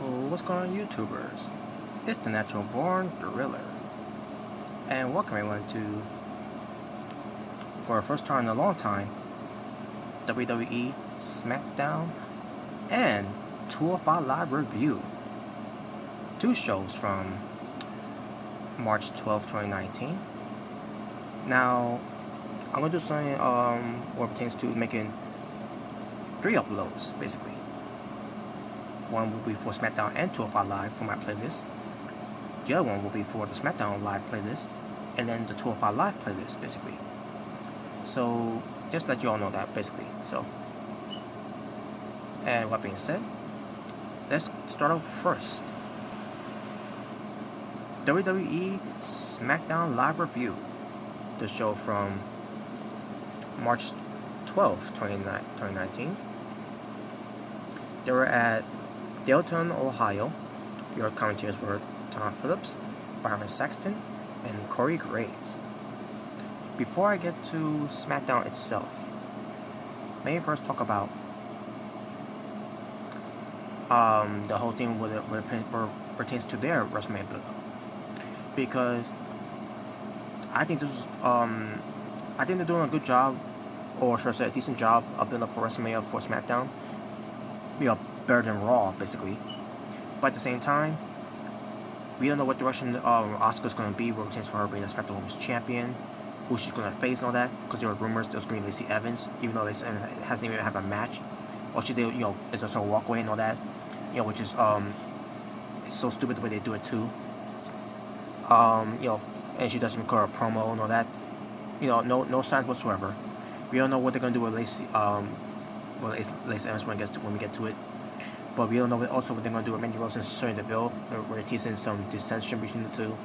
What's going on, YouTubers? It's the Natural Born Driller, and welcome everyone to, for our first time in a long time, WWE SmackDown and 205 Live Review. Two shows from March 12, 2019. Now, I'm going to do something what pertains to making 3 uploads, basically. One will be for SmackDown and 205 Live for my playlist. The other one will be for the SmackDown Live playlist, and then the 205 Live playlist, basically. So, just let you all know that, basically. So, and what being said, let's start off first. WWE SmackDown Live Review, the show from March 12, 2019. They were at Dayton, Ohio. Your commentators were Tom Phillips, Byron Saxton, and Corey Graves. Before I get to SmackDown itself, let me first talk about the whole thing with pertains to their WrestleMania build-up, because I think this I think they're doing a good job, or should I say a decent job of building up for WrestleMania for SmackDown. Better than Raw, basically. But at the same time, we don't know what direction Asuka's going to be, what pertains for her being a SmackDown Women's Champion, who she's going to face and all that, because there were rumors there was going to be Lacey Evans, even though Lacey Evans hasn't even had a match, or she did, it's just a walkway and all that, which is it's so stupid the way they do it too. And she doesn't record a promo and all that, no signs whatsoever. We don't know what they're going to do with Lacey Evans when we get to it. But we don't know also what they're going to do with Mandy Rose and Sonya Deville, where they're teasing some dissension between the two.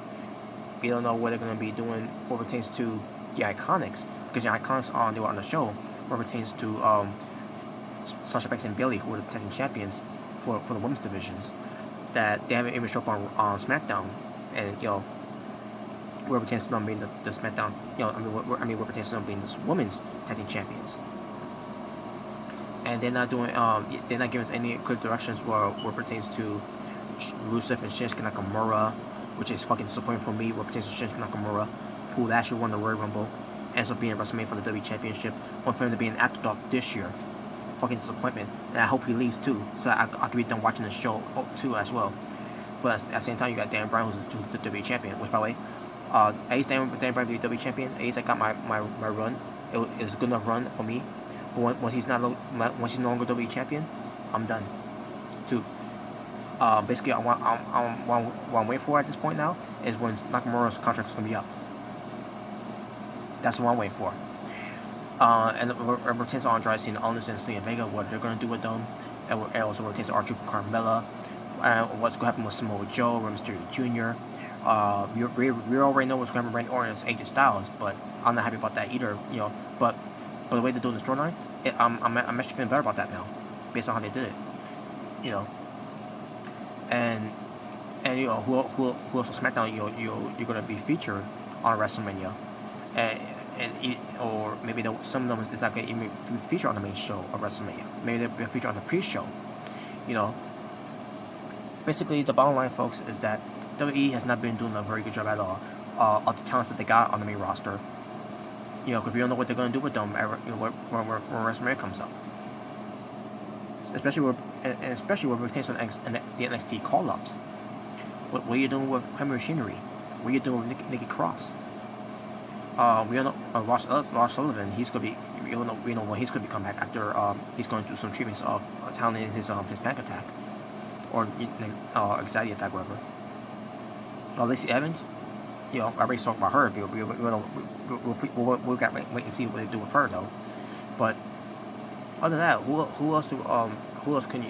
We don't know what they're going to be doing what pertains to the Iconics, because the Iconics they were on the show, what pertains to Sasha Banks and Bayley, who were the tag team champions for the women's divisions, that they haven't even shown up on SmackDown, and where pertains to them being the SmackDown, where pertains to them being the women's tag team champions. And they're not doing, they're not giving us any clear directions where pertains to Rusev and Shinsuke Nakamura, which is fucking disappointing for me, where pertains to Shinsuke Nakamura, who actually won the Royal Rumble, ends up being at WrestleMania for the WWE Championship, one for him to be an afterthought this year. Fucking disappointment. And I hope he leaves too, so I could be done watching the show too as well. But at the same time, you got Dan Bryan, who's the WWE Champion, which, by the way, at least Dan Bryan being WWE Champion, at least I got my run. It was a good enough run for me. But once he's no longer WWE Champion, I'm done. Too. Basically, what I'm waiting for at this point now is when Nakamura's contract is gonna be up. That's what I'm waiting for. And it pertains to Andrade Cien Almas and Zelina Vega, what they're gonna do with them, and also pertains to R-Truth and Carmella, and what's gonna happen with Samoa Joe, Rey Mysterio Jr. We already know what's gonna happen with Randy Orton and AJ Styles, but I'm not happy about that either. But the way they're doing the storyline, I'm actually feeling better about that now, based on how they did it. And who else on SmackDown you're gonna be featured on WrestleMania, or maybe some of them is not gonna even be featured on the main show of WrestleMania. Maybe they'll be featured on the pre-show. Basically, the bottom line, folks, is that WWE has not been doing a very good job at all of the talents that they got on the main roster. Because we don't know what they're going to do with them when WrestleMania comes up. Especially when it pertains to the NXT call-ups. What are you doing with Heavy Machinery? What are you doing with Nikki Cross? We don't know Ross Sullivan. He's going to be. We don't know when he's going to come back after he's going through some treatments of talent in his panic attack or anxiety attack, whatever. Lacey Evans. I already talked about her. We'll wait and see what they do with her though. But other than that, who else can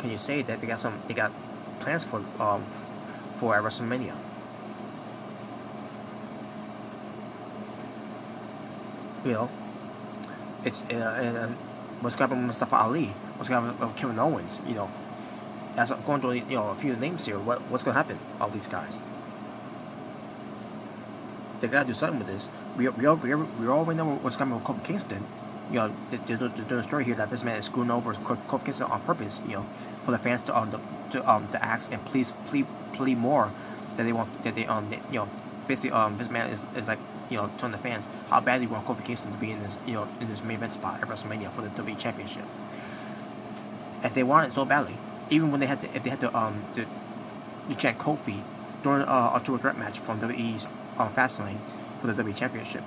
you say that they got plans for at WrestleMania? It's and what's going to happen with Mustafa Ali? What's going to happen with Kevin Owens? That's going through a few names here. What's going to happen? All these guys. They gotta do something with this. We already know what's coming with Kofi Kingston. there's a story here that this man is screwing over Kofi Kingston on purpose, for the fans to ask and plead more that they want basically this man is like telling the fans how badly we want Kofi Kingston to be in this in this main event spot at WrestleMania for the WWE Championship, and they want it so badly, even when if they had to chant Kofi during a triple threat match from WWE's Fastlane for the WWE Championship,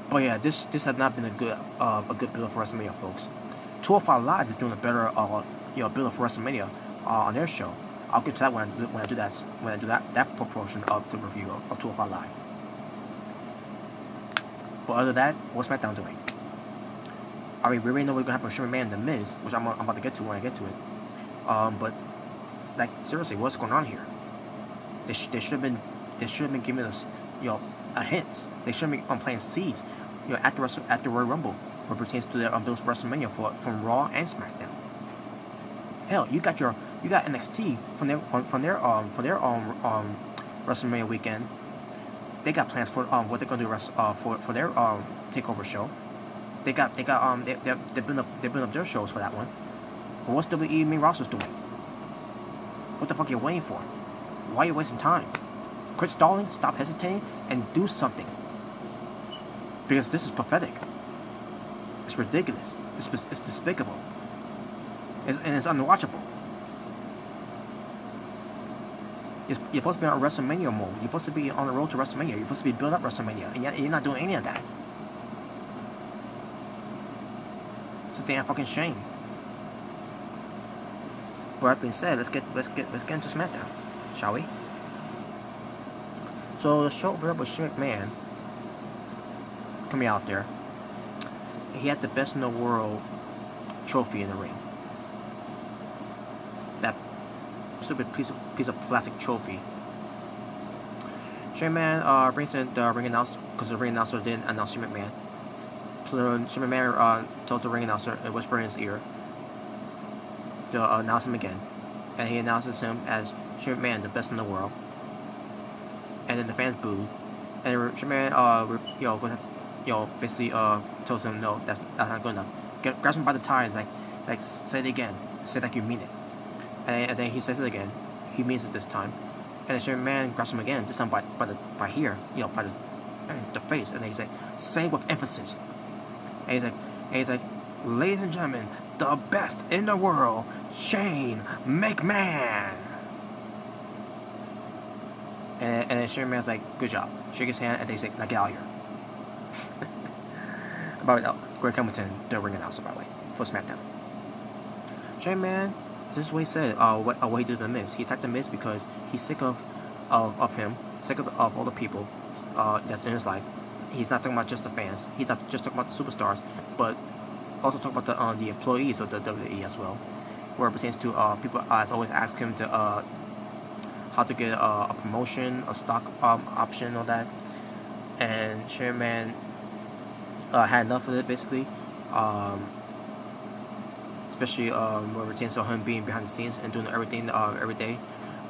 But yeah, this has not been a good build for WrestleMania, folks. 205 Live is doing a better build for WrestleMania on their show. I'll get to that when I do that proportion of the review of 205 Live. But other than that, what's SmackDown doing? I mean, we already know what's gonna happen with Shimmer Man and The Miz, which I'm about to get to when I get to it. But like seriously, what's going on here? They should have been giving us a hint. They should have been playing seeds at the Royal Rumble, what pertains to their builds for WrestleMania from Raw and SmackDown. Hell, you got NXT from their WrestleMania weekend. They got plans for what they're gonna do for their takeover show. They build up their shows for that one. But what's WWE main rosters doing? What the fuck are you waiting for? Why are you wasting time? Quit stalling, stop hesitating, and do something. Because this is pathetic. It's ridiculous. It's despicable. And it's unwatchable. You're supposed to be on WrestleMania mode. You're supposed to be on the road to WrestleMania. You're supposed to be building up WrestleMania. And you're not doing any of that. It's a damn fucking shame. But that being said, let's get into SmackDown, shall we? So the show opened up with Shane McMahon coming out there. He had the best in the world trophy in the ring. That stupid piece of plastic trophy. Shane McMahon brings in the ring announcer because the ring announcer didn't announce Shane McMahon. So Shane McMahon tells the ring announcer and whispers in his ear to announce him again, and he announces him as Shane McMahon, the best in the world. And then the fans boo, and Shane McMahon basically tells him no, that's not good enough. Grabs him by the tie and is like say it again, say like you mean it. And then he says it again, he means it this time. And then Shane McMahon grabs him again, this time by here, by the face, and then he's like, say it with emphasis. And he's like, ladies and gentlemen, the best in the world, Shane McMahon. And then Shane McMahon's like, good job. Shake his hand, and they say, now get out of here. By the way, Greg Hamilton, the ring announcer, by the way, for SmackDown. Shane McMahon, this is what he said, what he did to The Miz. He attacked The Miz because he's sick of him, sick of all the people that's in his life. He's not talking about just the fans. He's not just talking about the superstars, but also talking about the employees of the WWE as well, where it pertains to people as always ask him to how to get a promotion, a stock option, all that. And Shane McMahon had enough of it, basically, especially where it pertains to him being behind the scenes and doing everything every day.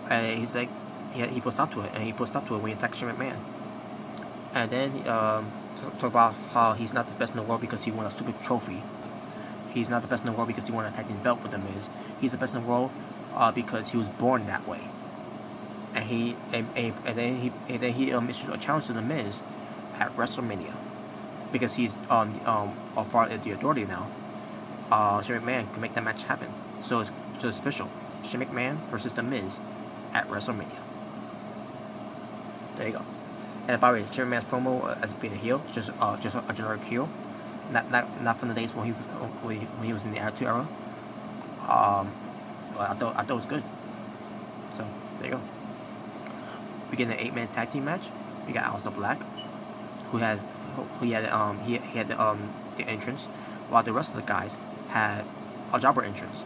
And he's like, he put stop to it, and he put stop to it when he attacked Shane McMahon. And then he talk about how he's not the best in the world because he won a stupid trophy. He's not the best in the world because he won a tag team belt with The Miz. He's the best in the world because he was born that way. And then he issued a challenge to The Miz at WrestleMania because he's a part of the Authority now. Shane McMahon can make that match happen. So it's official. Shane McMahon versus The Miz at WrestleMania. There you go. And by the way, Shane McMahon's promo as being a heel, just a generic heel, not from the days when he was in the Attitude Era. I thought it was good. So there you go. We get an 8-man tag team match. We got Aleister Black, who had the entrance, while the rest of the guys had a jobber entrance.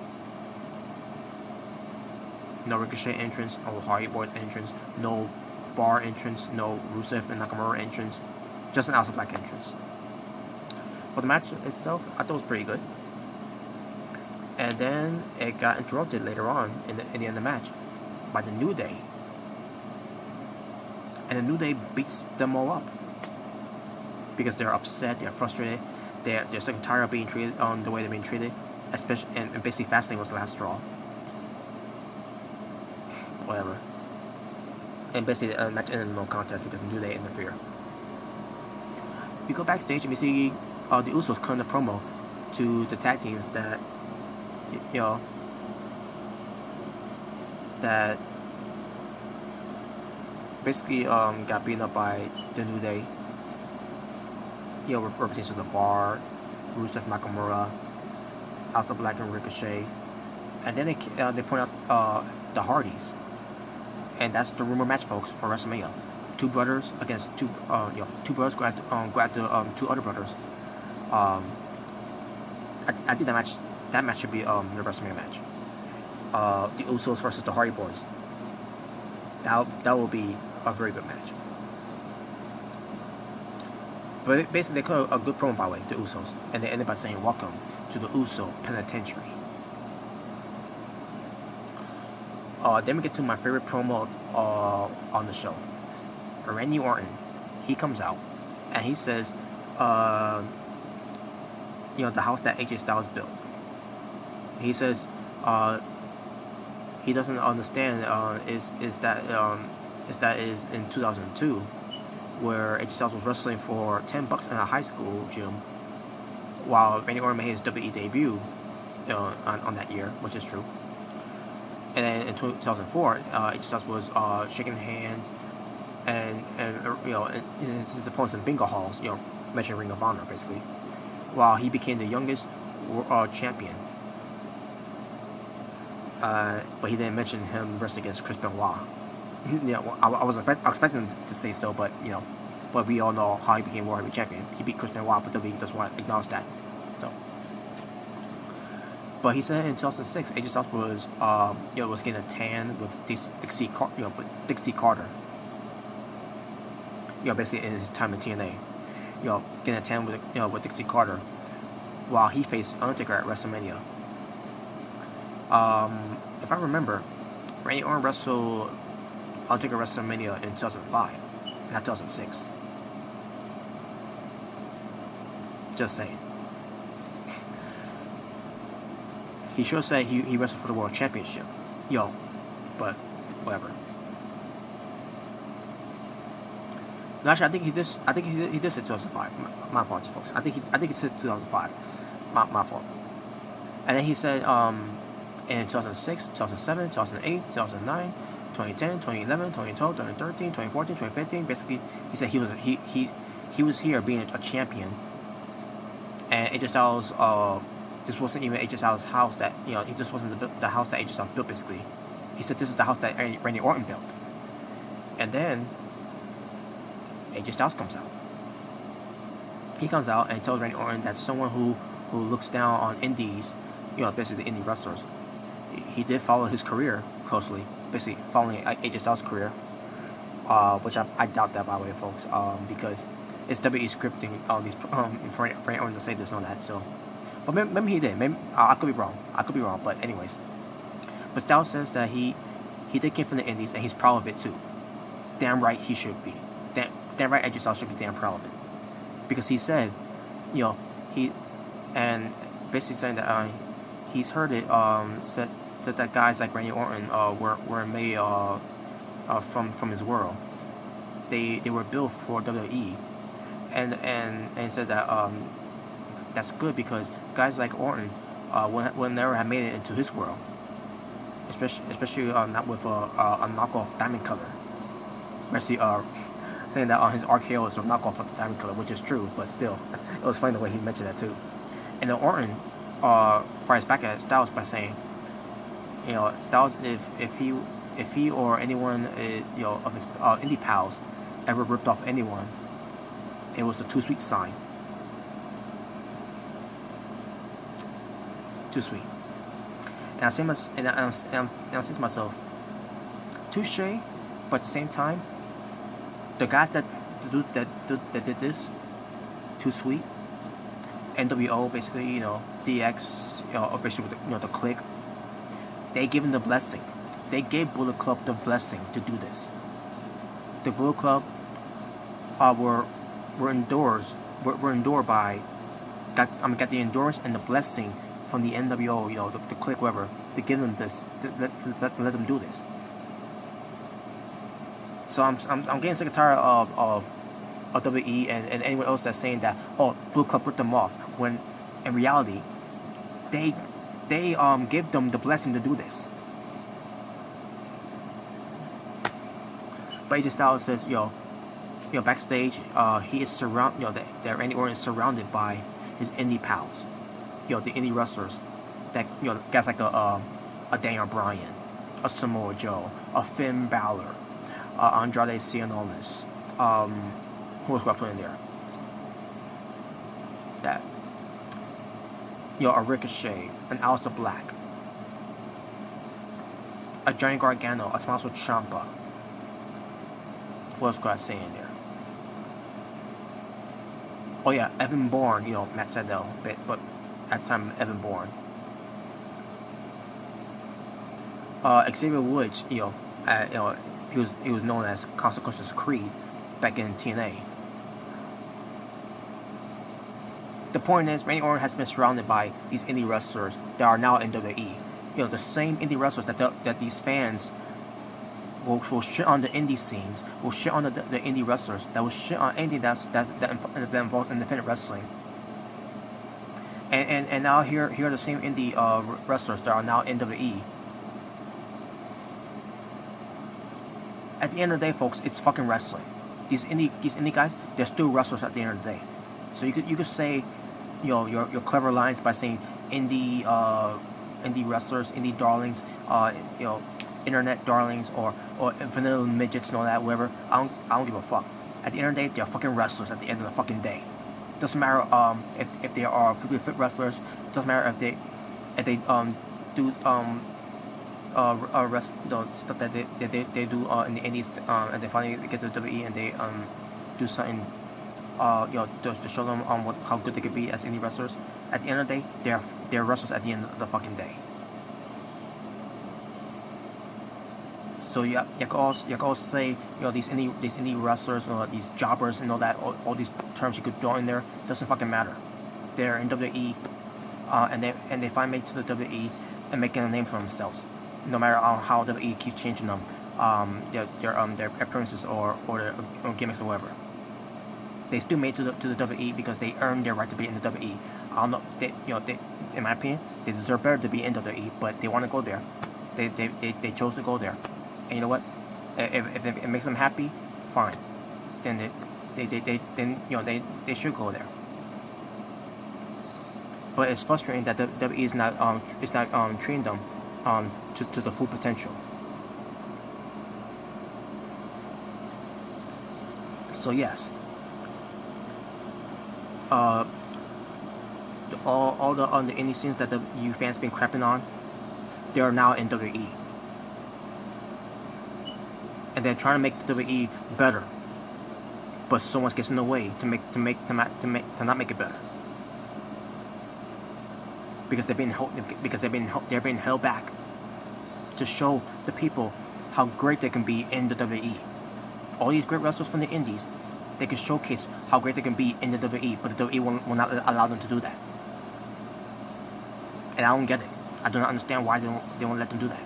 No Ricochet entrance, no Hardy Boys entrance, no Bar entrance, no Rusev and Nakamura entrance, just an Aleister Black entrance. But the match itself, I thought was pretty good. And then it got interrupted later on in the end of the match by the New Day. and the New Day beats them all up because they're upset, they're frustrated, they're sick and tired of being treated the way they're being treated, especially and basically Fastlane was the last straw. Whatever. And basically the match ended in no contest because the New Day interfere. We go backstage and we see the Usos cutting the promo to the tag teams that that basically got beaten up by the New Day. Representation of the Bar, Rusev Nakamura, Aleister Black and Ricochet, and then they point out the Hardys, and that's the rumor match, folks, for WrestleMania. Two brothers against two brothers go after two other brothers. I think that match should be the WrestleMania match. The Usos versus the Hardy Boys. That will be a very good match. But basically, they cut a good promo, by the way, the Usos, and they ended by saying, "Welcome to the Uso Penitentiary." Then we get to my favorite promo on the show. Randy Orton, he comes out and he says, the house that AJ Styles built. He says, he doesn't understand is that in 2002, where AJ Styles was wrestling for $10 in a high school gym, while Randy Orton made his WWE debut on that year, which is true. And then in 2004, AJ Styles was shaking hands and his opponents in bingo halls, mentioning Ring of Honor basically, while he became the youngest champion. But he didn't mention him wrestling against Chris Benoit. I was expecting to say so, but but we all know how he became World Heavyweight Champion. He beat Chris Benoit, but WWE doesn't want to acknowledge that. So, but he said in 2006, AJ Styles was was getting a tan with Dixie Carter. Basically in his time in TNA, getting a tan with Dixie Carter, while he faced Undertaker at WrestleMania. If I remember, Randy Orton wrestled Undertaker WrestleMania in 2005, not 2006. Just saying. He should say he wrestled for the World Championship. But whatever. No, actually, I think he did say 2005. My apologies, folks. I think he said 2005. My fault. And then he said in 2006, 2007, 2008, 2009, 2010, 2011, 2012, 2013, 2014, 2015. Basically, he said he was here being a champion, and AJ Styles this wasn't even AJ Styles' house that this wasn't the house that AJ Styles built. Basically, he said this is the house that Randy Orton built, and then AJ Styles comes out. He comes out and tells Randy Orton that someone who looks down on indies, basically the indie wrestlers. He did follow his career closely, basically following AJ Styles' career, which I doubt that, by the way, folks, because it's WWE scripting all these for Randy Orton to say this and all that. So, but maybe he did. Maybe I could be wrong. But anyways, but Styles says that he did came from the indies and he's proud of it too. Damn right he should be. Damn right AJ Styles should be damn proud of it, because he said, he and basically saying that he's heard it said that guys like Randy Orton were made from his world. They were built for WWE, and said that that's good because guys like Orton will never have made it into his world, especially not with a knockoff Diamond Cutter. Basically, saying that his RKO is a knockoff of the Diamond Cutter, which is true, but still, it was funny the way he mentioned that too. And then Orton fires back at Styles by saying, Styles, if he or anyone of his indie pals ever ripped off anyone, it was the Too Sweet sign. Too sweet. And I'm saying to myself, touche, but at the same time, the guys that did this, Too Sweet, NWO, basically, DX, basically the Clique, they gave him the blessing. They gave Bullet Club the blessing to do this. the Bullet Club were endured by got the endurance and the blessing from the NWO, the clique, whoever, to give them this, to let them do this. So I'm getting sick and tired of WWE and anyone else that's saying that, oh, Blue Club put them off, when in reality they give them the blessing to do this. But AJ Styles says, backstage, he is that Randy Orton is surrounded by his indie pals, the indie wrestlers, that guys like a Daniel Bryan, a Samoa Joe, a Finn Balor, Andrade Cien Almas, who else do I put in there? That, a Ricochet, an Aleister Black, a Johnny Gargano, a Tommaso Ciampa. What else could I say in there? Oh yeah, Evan Bourne, Matt Sydal, but at the time Evan Bourne. Xavier Woods, he was known as Consequences Creed back in TNA. The point is, Randy Orton has been surrounded by these indie wrestlers that are now in WWE. The same indie wrestlers that these fans will shit on the indie scenes, will shit on the indie wrestlers, that will shit on anything that involves independent wrestling. And now here are the same indie wrestlers that are now in WWE. At the end of the day, folks, it's fucking wrestling. These indie guys, they're still wrestlers at the end of the day. So you could say, your clever lines by saying indie wrestlers, indie darlings, internet darlings, or vanilla midgets and all that, whatever. I don't give a fuck. At the end of the day, they're fucking wrestlers at the end of the fucking day. Doesn't matter if they are physically fit wrestlers. Doesn't matter if they do stuff that they do in the indies, and they finally get to the WWE and they do something to show them how good they could be as indie wrestlers. At the end of the day, they're wrestlers at the end of the fucking day. So you can also say, these indie wrestlers, these jobbers and all that, all these terms you could throw in there, doesn't fucking matter. They're in WWE, and they finally make it to the WWE and making a name for themselves. No matter how WWE keeps changing them, their appearances or their gimmicks or whatever. They still made it to the WWE because they earned their right to be in the WWE. I don't know, they, in my opinion, they deserve better to be in WWE, but they want to go there. They chose to go there. And you know what? If it makes them happy, fine. Then they should go there. But it's frustrating that WWE is not treating them to the full potential. So yes, all the indie scenes that the you fans been crapping on, they are now in WWE. And they're trying to make the WWE better, but so much gets in the way to not make it better, because they're being held back to show the people how great they can be in the WWE. All these great wrestlers from the indies, they can showcase how great they can be in the WWE, but the WWE will not allow them to do that. And I don't get it. I do not understand why they won't let them do that.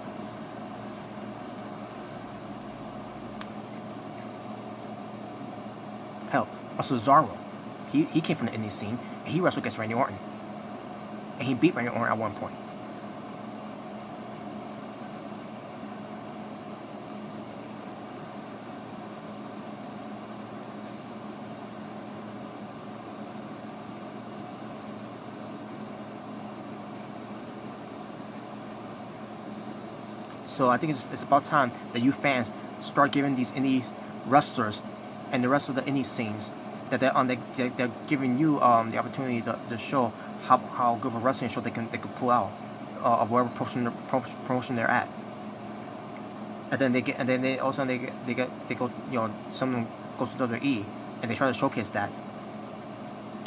Hell, also Cesaro, he came from the indie scene, and he wrestled against Randy Orton, and he beat Randy Orton at one point. So I think it's about time that you fans start giving these indie wrestlers and the rest of the indie scenes that they're giving you the opportunity to show how good of a wrestling show they can pull out of whatever promotion they're at. And then they go, someone goes to WWE and they try to showcase that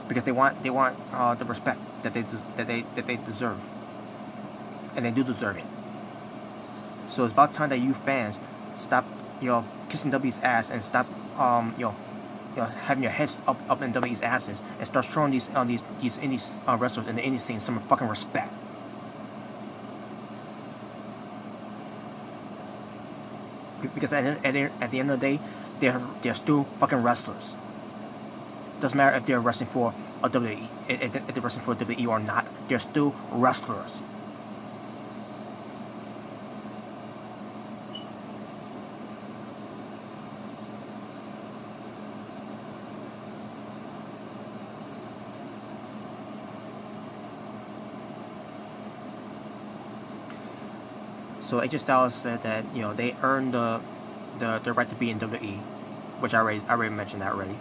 because they want the respect that they deserve, and they do deserve it. So it's about time that you fans stop kissing WWE's ass and stop having your heads up in WWE's asses and start showing these indie wrestlers in the indie scene some fucking respect. Because at the end of the day, they're still fucking wrestlers. Doesn't matter if they're wrestling for a WWE, if they're wrestling for a WWE or not, they're still wrestlers. So AJ Styles said that they earned the right to be in WWE, which I already mentioned that already.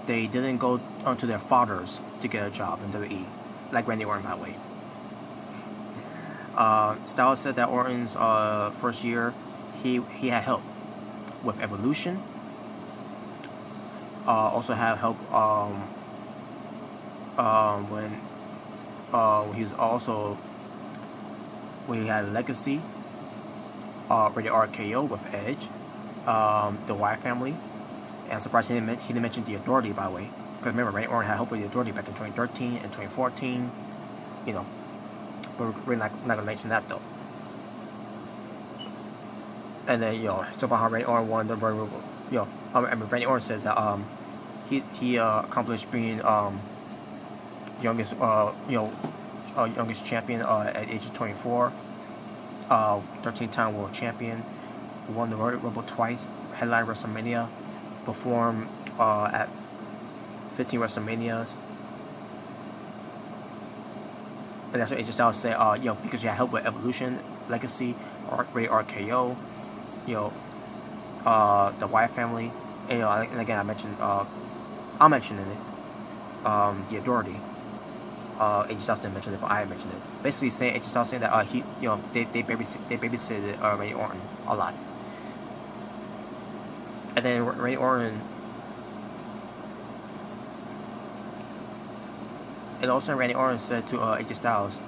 They didn't go onto their fathers to get a job in WWE, like Randy Orton, by the way. Styles said that Orton's first year, he had help with Evolution. Also had help when he was also when he had Legacy, rated RKO with Edge, the Wyatt family. And I'm surprised he didn't mention the Authority, by the way. Because remember, Randy Orton had help with the Authority back in 2013 and 2014. But we're not going to mention that, though. And then, talk about how Randy Orton won the Royal Rumble. Randy Orton says that he accomplished being youngest youngest champion at age of 24. 13-time world champion. Won the Royal Rumble twice. Headlined WrestleMania. Performed at 15 WrestleManias. And that's what AJ Styles said, because you had help with Evolution, Legacy, rated RKO, the Wyatt family, and again I mentioned, I'm mentioning it, the Authority. AJ Styles didn't mention it, but I mentioned it. Basically, AJ Styles saying that they babysitted Randy Orton a lot. And then Randy Orton, and also Randy Orton said to AJ Styles,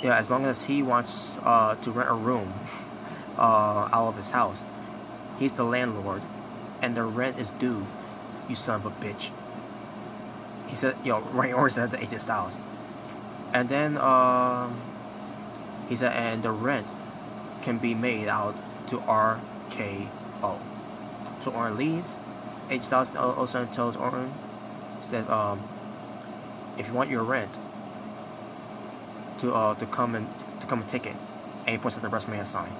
as long as he wants to rent a room out of his house, he's the landlord, and the rent is due, you son of a bitch. He said, Randy Orton said to AJ Styles. And then he said, and the rent can be made out to RKO. So Orton leaves. AJ Styles also tells Orton, says, if you want your rent to come and take it, and he points at the WrestleMania sign,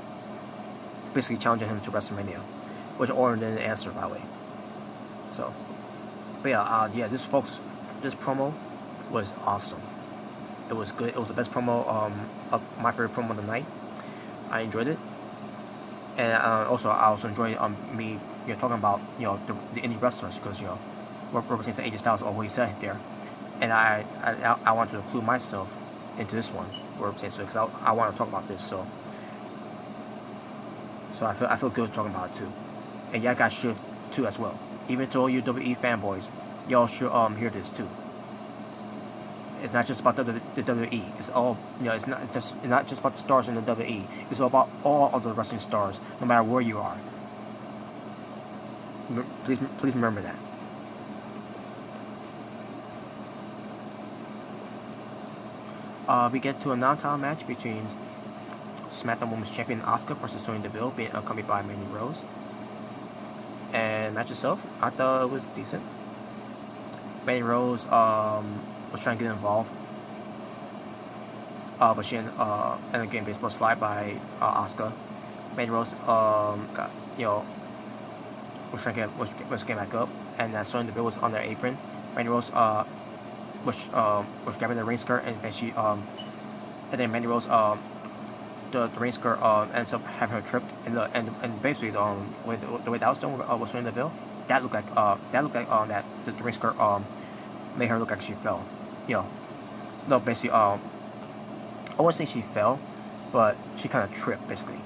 basically challenging him to WrestleMania, which Orton didn't answer, by the way. So, but this promo was awesome. It was good. It was the best promo of my favorite promo of the night. I enjoyed it. And I also enjoyed me talking about the indie wrestlers, because represents AJ Styles what he said there, and I want to include myself into this one because I want to talk about this, so I feel good talking about it too, and y'all guys should too as well. Even to all you WWE fanboys, y'all should hear this too. It's not just about the WWE. It's all it's not just about the stars in the WWE. It's all about all of the wrestling stars, no matter where you are. Please remember that. We get to a non-title match between SmackDown Women's Champion Asuka versus Sonya Deville, being accompanied by Mandy Rose. And match itself, I thought it was decent. Mandy Rose was trying to get involved, but she ended up getting baseball slide by Asuka. Mandy Rose got was getting back up, and Sonya Deville was on their apron. Mandy Rose was grabbing the ring skirt, and she and then Mandy Rose the ring skirt ends up having her tripped, and basically the way that was done with Sonya Deville, that looked like that the ring skirt made her look like she fell. No, basically I wouldn't say she fell, but she kind of tripped basically.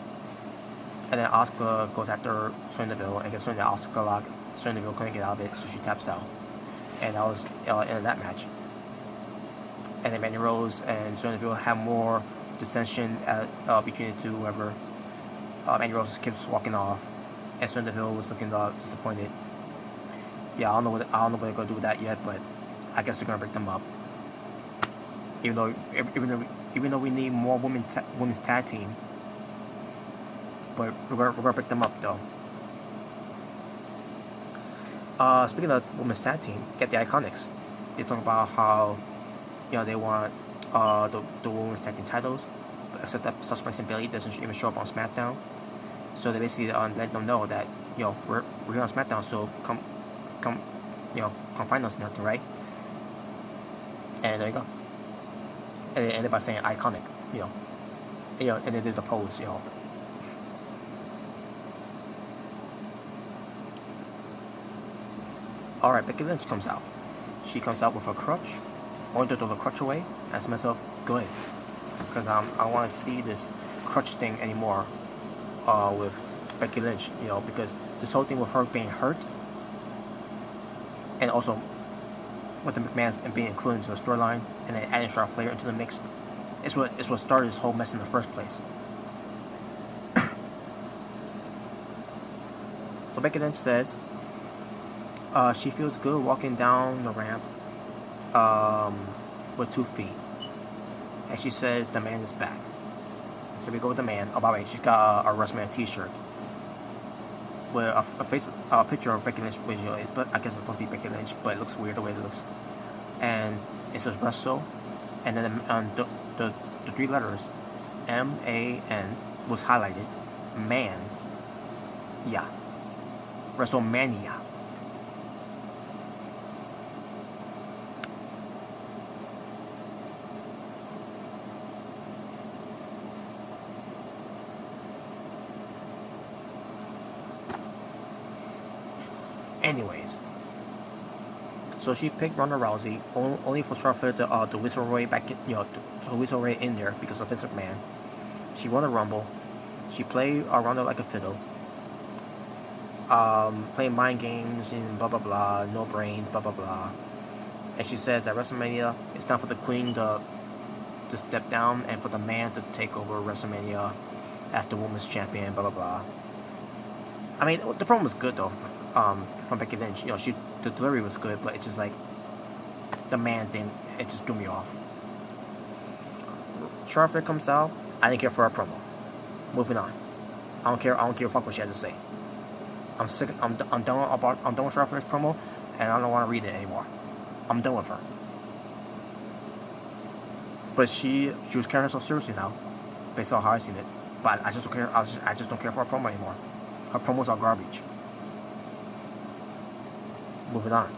And then Asuka goes after Sonya Deville and gets Sonya Asuka lock. Sonya Deville couldn't get out of it, so she taps out. And that was in that match. And then Mandy Rose and Sonya Deville have more dissension between the two, whoever. Mandy Rose keeps walking off, and Sonya Deville was looking disappointed. Yeah, I don't know what they're gonna do with that yet, but I guess they're gonna break them up. Even though we need more women's tag team, but we're gonna break them up though. Speaking of women's tag team, get the Iconics. They talk about how they want the women's tag team titles, but except that Sasha Banks and Bayley doesn't even show up on SmackDown. So they basically let them know that we're here on SmackDown, so come find us now, right? And there you go. And they ended by saying iconic, and they did the pose, Alright, Becky Lynch comes out. She comes out with a crutch. I wanted to throw the crutch away. I asked myself, good. Because I don't want to see this crutch thing anymore with Becky Lynch, because this whole thing with her being hurt and also with the McMahons and being included into the storyline and then adding Charlotte Flair into the mix is what started this whole mess in the first place. So Becky Lynch says she feels good walking down the ramp with 2 feet. And she says the man is back. So we go with the man. Oh, by the way, she's got a WrestleMania t-shirt with a picture of Becky Lynch, but I guess it's supposed to be Becky Lynch, but it looks weird the way it looks. And it says Wrestle, and then the 3 letters M-A-N was highlighted. Man. Yeah. WrestleMania. Anyways, so she picked Ronda Rousey only for Charlotte Flair to whistle Ray back, to whistle Ray in there because of Vince McMahon. She won the Rumble. She played Ronda like a fiddle. Playing mind games and blah blah blah, no brains, blah blah blah. And she says at WrestleMania it's time for the Queen to step down and for the man to take over WrestleMania as the women's champion, blah blah blah. I mean, the promo was good though. From Becky Lynch, the delivery was good, but it's just like the man thing, it just threw me off. Charlotte Flair comes out. I didn't care for her promo. Moving on. I don't care. Fuck what she has to say. I'm sick. I'm done with Charlotte Flair's promo, and I don't want to read it anymore. I'm done with her. But she was carrying herself seriously now, based on how I seen it. But I just don't care. I just don't care for her promo anymore. Her promos are garbage. Moving on.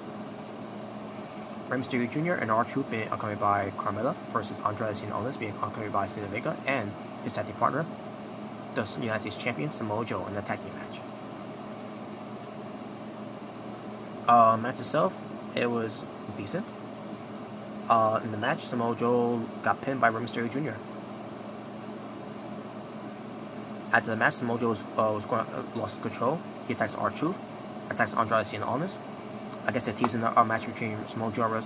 Rey Mysterio Jr. and R-Truth being accompanied by Carmella versus Andrade Cien Almas being accompanied by Zelina Vega and his tag team partner, the United States Champion Samoa Joe in the tag team match. Match itself, it was decent. In the match, Samoa Joe got pinned by Rey Mysterio Jr. After the match, Samoa Joe lost control. He attacks R-Truth, attacks Andrade Cien Almas. I guess they're teasing a match between Samoa Joe and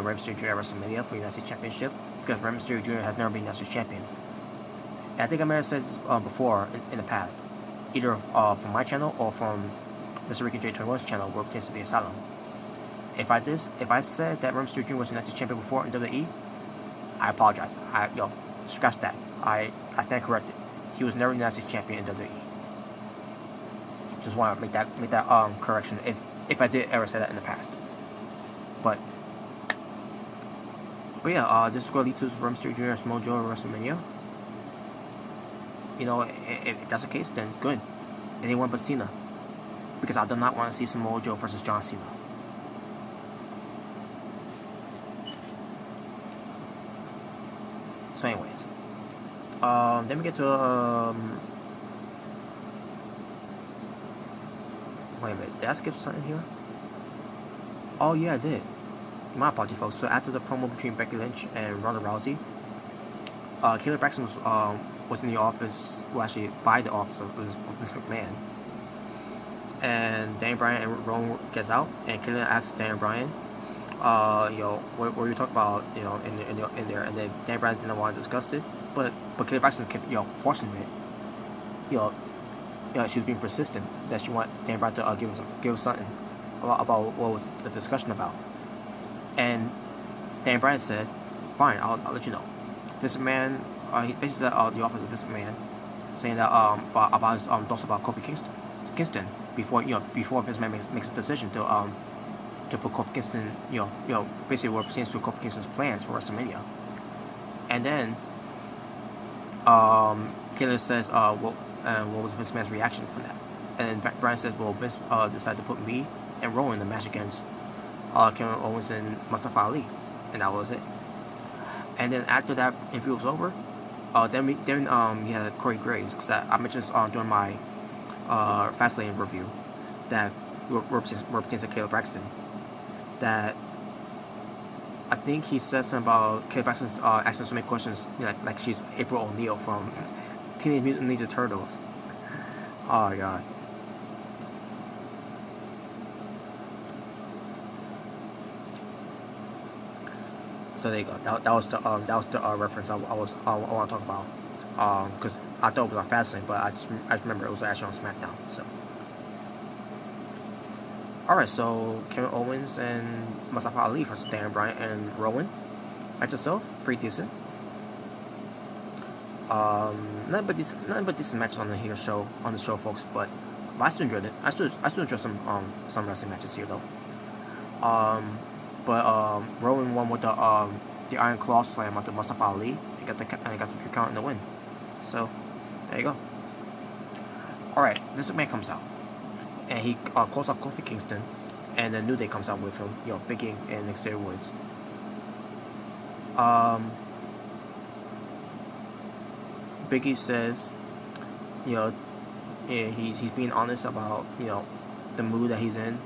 Rey Mysterio Jr. at WrestleMania for the United States Championship because Rey Mysterio Jr. has never been United States Champion. And I think I may have said this before in the past, either from my channel or from Mr. Ricky J21's channel, where it tends to be Asylum. If I said that Rey Mysterio Jr. was United States Champion before in WWE, I apologize. Scratch that. I stand corrected. He was never United States Champion in WWE. Just want to make that correction if I did ever say that in the past. But yeah, this is going to lead to Rey Mysterio Jr. and Samoa Joe at WrestleMania. If that's the case, then good. Anyone but Cena. Because I do not want to see Samoa Joe versus John Cena. So anyways. Then we get to wait a minute, did I skip something here? Oh yeah, I did. My apologies, folks. So after the promo between Becky Lynch and Ronda Rousey, Kayla Braxton was in the office, well actually by the office of Vince McMahon. And Daniel Bryan and Rowan gets out, and Kayla asks Daniel Bryan, what were you talking about, in there, and then Daniel Bryan didn't want to discuss it, but Kayla Braxton kept, forcing it. you know, she was being persistent that she wanted Dan Bryan to give us something about what was the discussion about. And Dan Bryan said, "Fine, I'll let you know." This man, he basically said the office of this man, saying that about his thoughts about Kofi Kingston before this man makes a decision to put Kofi Kingston, basically what pertains to Kofi Kingston's plans for WrestleMania. And then Taylor says, what was Vince McMahon's reaction for that? And then Bryan says, well, Vince decided to put me and Rowan in the match against Kevin Owens and Mustafa Ali, and that was it. And then after that interview was over, then he had Corey Graves, because I mentioned during my Fastlane review that represents Caleb Braxton, that I think he said something about Caleb Braxton's asking so many questions, like she's April O'Neil from Teenage Mutant Ninja Turtles. Oh god. So there you go. That was the reference I want to talk about. Because I thought it was on Fastlane, but I just remember it was actually on SmackDown. So. Alright, so Kevin Owens and Mustafa Ali versus Dan Bryan and Rowan. Match itself, pretty decent. Nothing but decent matches on the show, folks. But I still enjoyed it. I still enjoy some wrestling matches here though. But Rowan won with the Iron Claw Slam onto Mustafa Ali and got the 3 count in the win. So there you go. Alright, Vince McMahon comes out. And he calls out Kofi Kingston, and then New Day comes out with him, Big E and Xavier Woods. Big E says, he's being honest about, the mood that he's in,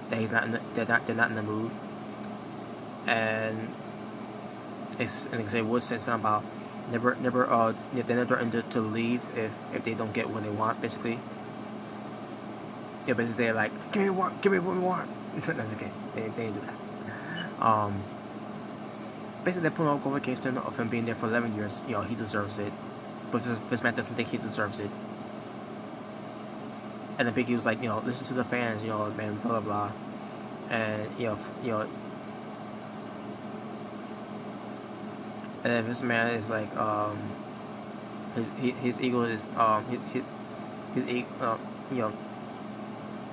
that he's not they're not in the mood, and Xavier Woods said something about they're never threatened to leave if they don't get what they want, basically. Basically they're like, give me what we want. That's okay. They didn't do that. Basically they're putting on Kofi Kingston of him being there for 11 years. He deserves it. But this man doesn't think he deserves it. And then Big E was like, listen to the fans, man, blah blah blah. And and then this man is like, his ego is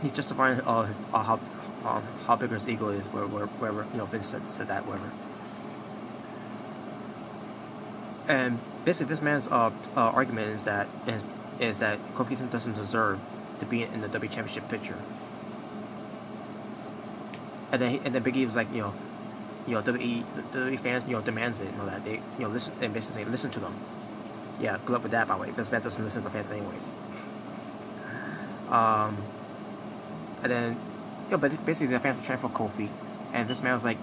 he's justifying how big his ego is, wherever Vince said that, wherever. And basically, this man's argument is that Kofi Kingston doesn't deserve to be in the WWE Championship picture. And then Big E was like, WWE fans, demands it, that they, listen, and basically say, listen to them. Yeah, good luck with that, by the way. This man doesn't listen to the fans anyways. And then, but basically the fans were trying for Kofi, and this man was like,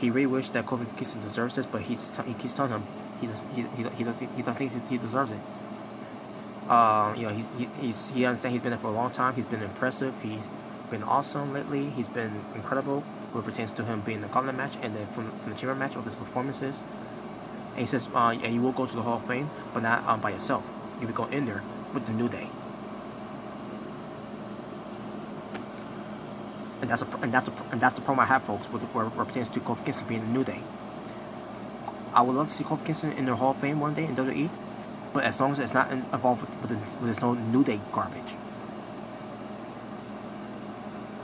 he really wished that Kofi Kingston deserves this, but he keeps telling him he doesn't think he deserves it. He understands he's been there for a long time. He's been impressive. He's been awesome lately. He's been incredible when it pertains to him being in the Gauntlet match and then from the Chamber match of his performances. And he says, you will go to the Hall of Fame, but not by yourself. You'll be going in there with the New Day. And that's the problem I have, folks, where it pertains to Kofi Kingston being the New Day. I would love to see Kofi Kingston in the Hall of Fame one day in WWE, but as long as it's not involved with there's no New Day garbage.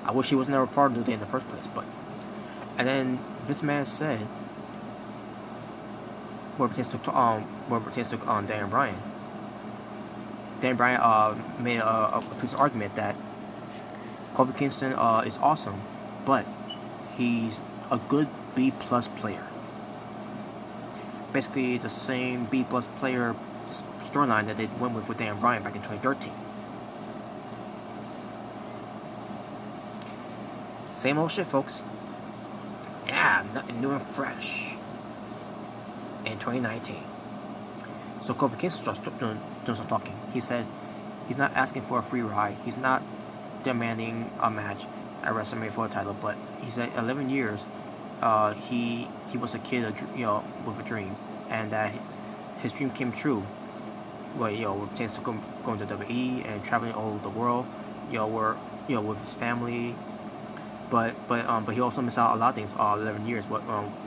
I wish he was never part of New Day in the first place, but. And then this man said, where it pertains to Dan Bryan. Dan Bryan made a piece of argument that Kofi Kingston is awesome, but he's a good B+ player. Basically, the same B+ player storyline that they went with Dan Bryan back in 2013. Same old shit, folks. Yeah, nothing new and fresh in 2019. So Kofi Kingston starts doing some talking. He says he's not asking for a free ride. He's not demanding a match at WrestleMania for a title, but he said 11 years he was a kid, with a dream, and that his dream came true. Well, it pertains to going to WWE and traveling all over the world, where with his family. But he also missed out a lot of things. 11 years, but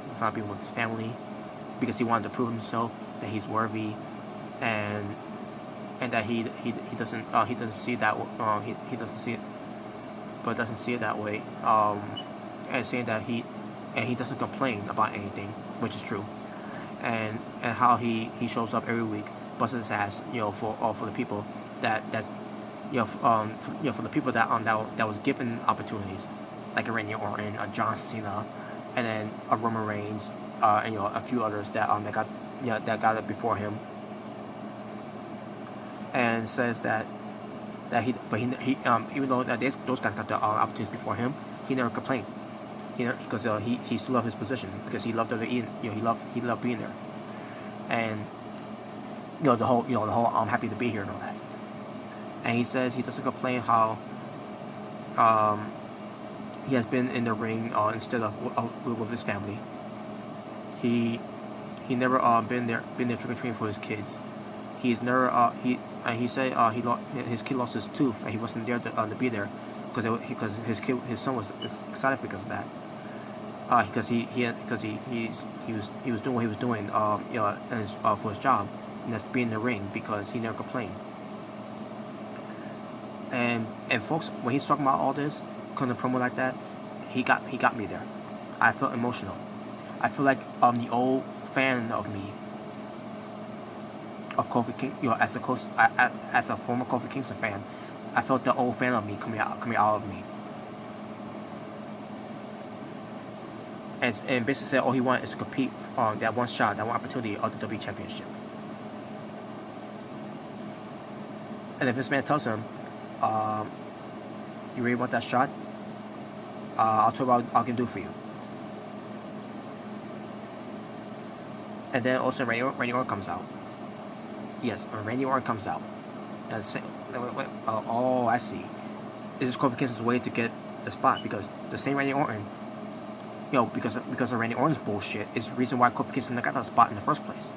without being with his family, because he wanted to prove himself that he's worthy, and that he doesn't see that he doesn't see it, but doesn't see it that way. And saying that he doesn't complain about anything, which is true. And how he shows up every week, busts his ass, for the people that's for the people that was given opportunities, like a Randy Orton, a John Cena, and then a Roman Reigns, and a few others that got it before him, and says that he even though that those guys got the opportunities before him, he never complained. Because he still loved his position, because he loved WWE, he loved being there, and the whole I'm happy to be here and all that. And he says he doesn't complain how he has been in the ring instead of with his family. He never been there trick or treating for his kids. He's never he said his kid lost his tooth and he wasn't there to be there because his son was excited because of that. Because he was doing what he was doing for his job, and that's being in the ring, because he never complained. And folks, when he's talking about all this, cutting a promo like that, he got me there. I felt emotional. I feel like the old fan of me, of Kofi King, as a former Kofi Kingston fan, I felt the old fan of me coming out of me. And basically said all he wanted is to compete on that one shot, that one opportunity of the WWE Championship. And if this man tells him, you really want that shot? I'll tell you what I can do for you. And then also Randy Orton comes out. Yes, Randy Orton comes out. And I see. This is Kofi Kingston's way to get the spot, because the same Randy Orton, because of Randy Orton's bullshit, is the reason why Kofi Kingston got that spot in the first place,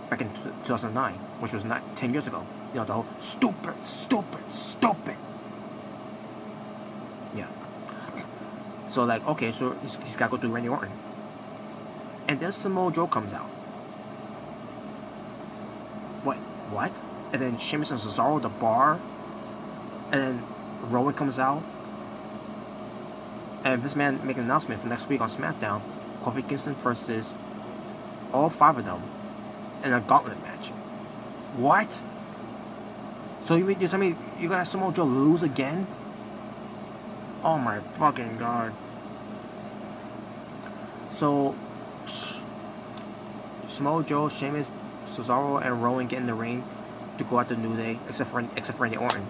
back in 2009, which was 10 years ago. The whole stupid. Yeah. So okay, so he's got to go through Randy Orton, and then Samoa Joe comes out. What? And then Sheamus and Cesaro at the bar, and then Rowan comes out. And this man make an announcement for next week on SmackDown, Kofi Kingston versus all 5 of them in a gauntlet match. What? So you tell me you're gonna have Samoa Joe lose again? Oh my fucking god. So Samoa Joe, Sheamus, Cesaro, and Rowan get in the ring to go out the New Day, except for Randy Orton.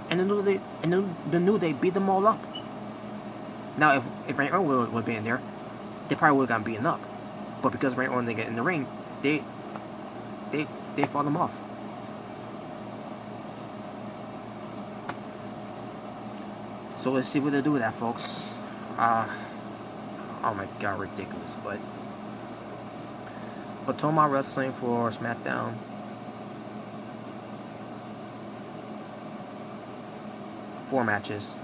And the New Day beat them all up. Now, if Randy Orton would have been in there, they probably would have gotten beaten up. But because Randy Orton didn't get in the ring, they fought them off. So let's see what they do with that, folks. Oh my god, ridiculous. But Toma Wrestling for SmackDown. Four matches.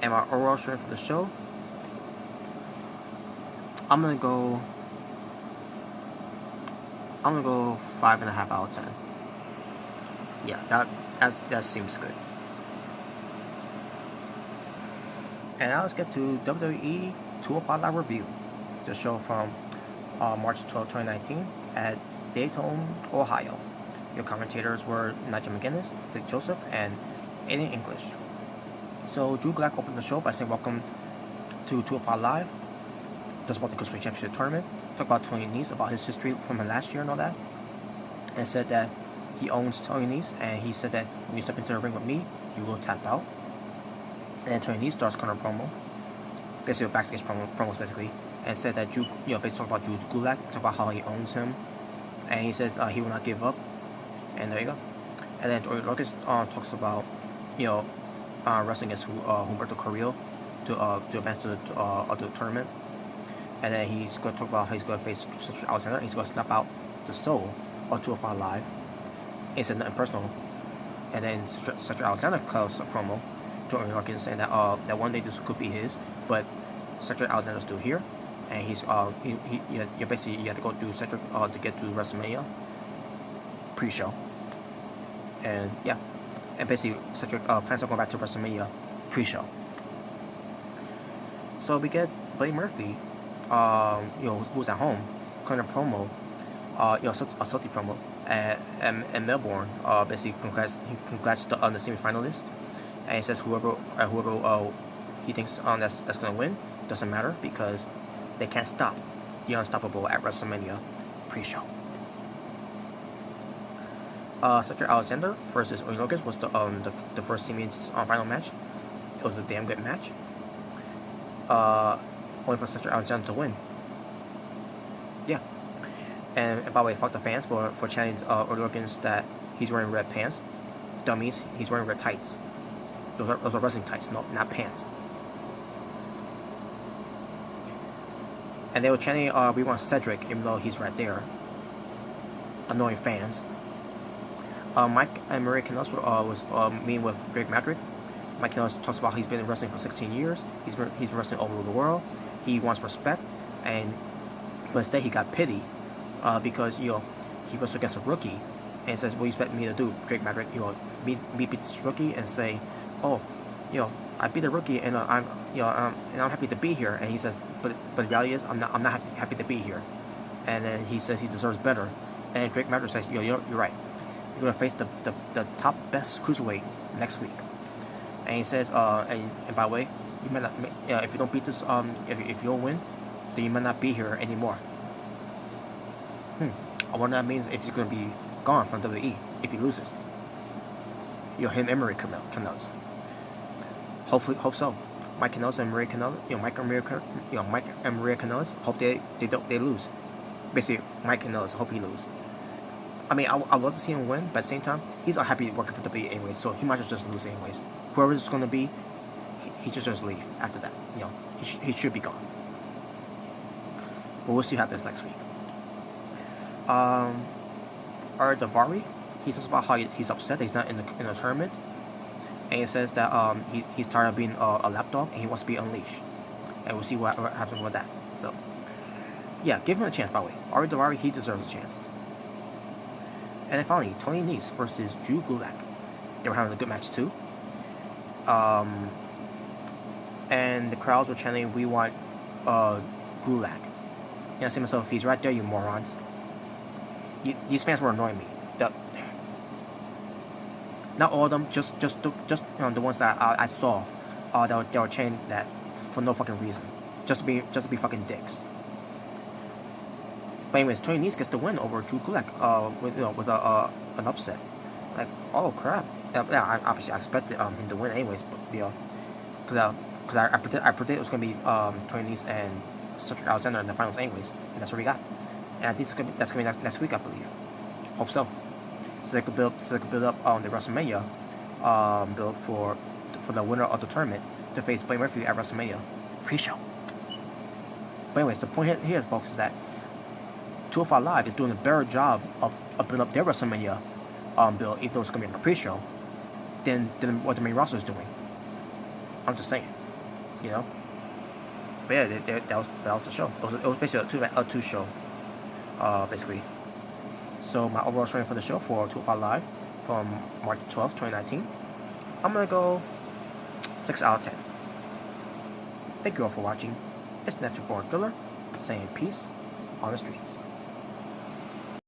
And my overall strength for the show, I'm gonna go 5.5 out of 10. Yeah, that seems good. And now let's get to WWE 205 Live Review, the show from March 12, 2019 at Dayton, Ohio. Your commentators were Nigel McGuinness, Vic Joseph, and Aiden English. So Drew Gulak opened the show by saying welcome to 205 Live. Talks about the Cruiserweight Championship tournament. Talk about Tony Nese, about his history from last year and all that. And said that he owns Tony Nese, and he said that when you step into the ring with me, you will tap out. And then Tony Nese starts kind of promo, basically a backstage promos basically, and said that Drew, basically talk about Drew Gulak, talk about how he owns him, and he says he will not give up. And there you go. And then Ortiz talks about wrestling against Humberto Carrillo to advance to the tournament. And then he's going to talk about how he's going to face Alexander. He's going to snap out the soul of 205 Live. He said nothing personal, And then Cedric Alexander cuts a promo to Orton Hawkins saying that that one day this could be his, but Cedric Alexander's still here, and he's you basically you have to go through Cedric to get to WrestleMania pre-show, and yeah, and basically Cedric plans on going back to WrestleMania pre-show. So we get Buddy Murphy, who's at home, cutting a promo, a salty promo at Melbourne. Basically, congrats on the semi-finalist, and he says whoever he thinks that's gonna win doesn't matter because they can't stop the Unstoppable at WrestleMania pre-show. Cedric Alexander versus Orton Hawkins was the first semi final match. It was a damn good match. Only for Cedric Alexander to win. Yeah. And by the way, fuck the fans for chanting Orton Hawkins that he's wearing red pants. Dummies, he's wearing red tights. Those are wrestling tights, not pants. And they were chanting, we want Cedric, even though he's right there. Annoying fans. Mike and Maria Kanellis was meeting with Drake Maverick. Mike Kanellis talks about he's been wrestling for 16 years. He's been wrestling all over the world. He wants respect, but instead he got pity because he wrestled against a rookie, and says, "What do you expect me to do, Drake Maverick? Me beat this rookie and say, oh, I beat the rookie and I'm happy to be here." And he says, but the reality is I'm not happy to be here. And then he says he deserves better. And then Drake Maverick says, you're right. You're gonna face the top best cruiserweight next week. And he says, and by the way, you might not, if you don't beat this, if you don't win, then you might not be here anymore. I wonder what that means if he's gonna be gone from WWE if he loses. Him and Maria Kanellis. Hope so. Mike Kanellis and Maria Kanellis, Mike and Maria Kanellis, hope they lose. Basically, Mike Kanellis, hope he lose. I mean, I'd love to see him win, but at the same time, he's not happy working for WWE anyway, so he might just lose anyways. Whoever it's going to be, he should just leave after that. He should be gone. But we'll see what happens next week. Ari Daivari, he talks about how he's upset that he's not in the tournament, and he says that he's tired of being a lapdog and he wants to be unleashed, and we'll see what happens with that. So, yeah, give him a chance. By the way, Ari Daivari, he deserves a chance. And then finally, Tony Nese versus Drew Gulak. They were having a good match too. And the crowds were chanting, "We want Gulak." I say to myself, he's right there, you morons. These fans were annoying me. Not all of them, just the ones that I saw. They were chanting that for no fucking reason, just to be fucking dicks. But anyways, Tony Nese gets the win over Drew Gulak with an upset. Like, oh crap! Yeah, obviously I expected him to win anyways, but because I predict it was gonna be Tony Nese and Cedric Alexander in the finals anyways, and that's what we got. And I think that's gonna be next week, I believe. Hope so. So they could build up the WrestleMania build for the winner of the tournament to face Buddy Murphy at WrestleMania pre-show. But anyways, the point here, folks, is that 205 Live is doing a better job of building up their WrestleMania build, even though it's going to be in the pre-show, than what the main roster is doing. I'm just saying, But yeah, that was the show. It was basically a two show, basically. So my overall rating for the show for 205 Live from March 12th, 2019, I'm going to go 6 out of 10. Thank you all for watching. It's Natural Born Thriller, saying peace on the streets.